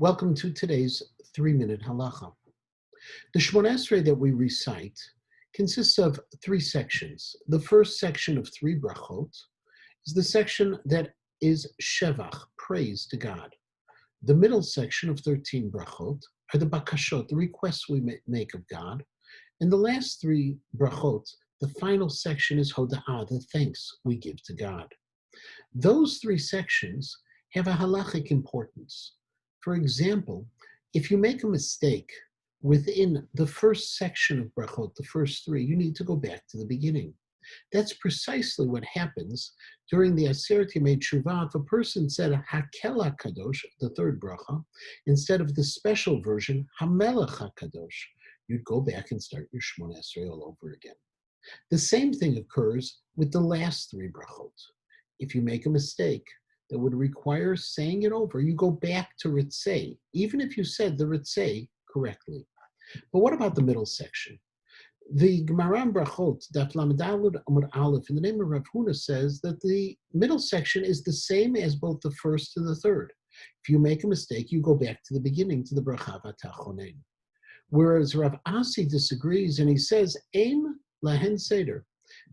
Welcome to today's 3-minute halacha. The Shemona Esrei that we recite consists of three sections. The first section of three brachot is the section that is shevach, praise to God. The middle section of 13 brachot are the bakashot, the requests we make of God. And the last three brachot, the final section is hoda'ah, the thanks we give to God. Those three sections have a halachic importance. For example, if you make a mistake within the first section of brachot, the first three, you need to go back to the beginning. That's precisely what happens during the Aseret Yemei Teshuvah. If a person said Hakel HaKadosh, the third bracha, instead of the special version, Hamelech HaKadosh, you'd go back and start your Shemona Esrei all over again. The same thing occurs with the last three brachot. If you make a mistake that would require saying it over, you go back to Ritzei, even if you said the Ritzei correctly. But what about the middle section? The Gemara Brachot, Daf Lamed Daled Amud Aleph, in the name of Rav Huna, says that the middle section is the same as both the first and the third. If you make a mistake, you go back to the beginning, to the Bracha V'Tachonein. Whereas Rav Asi disagrees, and he says, Ein lahen seder.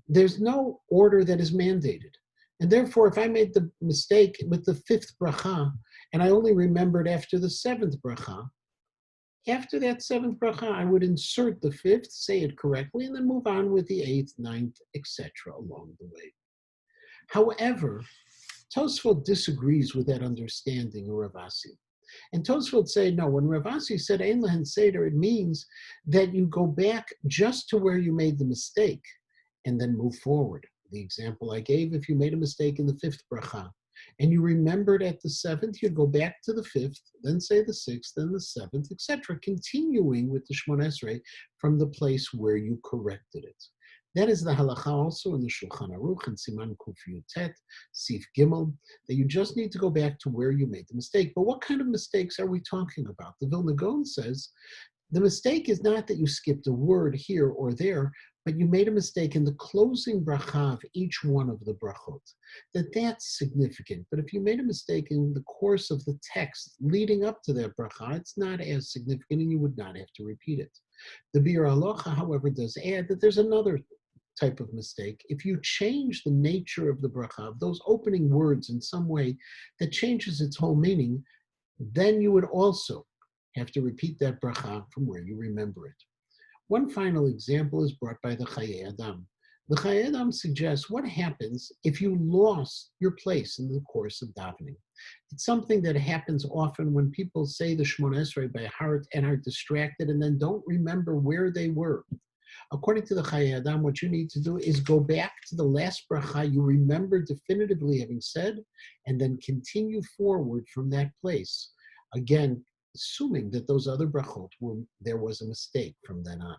There's no order that is mandated. And therefore, if I made the mistake with the fifth bracha, and I only remembered after the seventh bracha, after that seventh bracha, I would insert the fifth, say it correctly, and then move on with the eighth, ninth, etc. along the way. However, Tosfot disagrees with that understanding of Rav Asi. And Tosfot say, no, when Rav Asi said Ein lahen seder, it means that you go back just to where you made the mistake and then move forward. The example I gave, if you made a mistake in the fifth bracha and you remembered at the seventh, you'd go back to the fifth, then say the sixth, then the seventh, etc., continuing with the Shemona Esrei from the place where you corrected it. That is the halacha also in the Shulchan Aruch and Siman Kuf Yutet, Sif Gimel, that you just need to go back to where you made the mistake. But what kind of mistakes are we talking about? The Vilna Gaon says the mistake is not that you skipped a word here or there, but you made a mistake in the closing bracha of each one of the brachot. That's significant. But if you made a mistake in the course of the text leading up to that bracha, it's not as significant and you would not have to repeat it. The Bir Halacha, however, does add that there's another type of mistake. If you change the nature of the bracha, of those opening words in some way that changes its whole meaning, then you would also have to repeat that bracha from where you remember it. One final example is brought by the Chayei Adam. The Chayei Adam suggests what happens if you lost your place in the course of davening. It's something that happens often when people say the Shemona Esrei by heart and are distracted and then don't remember where they were. According to the Chayei Adam, what you need to do is go back to the last bracha you remember definitively having said, and then continue forward from that place. Again, assuming that those other brachot there was a mistake from then on.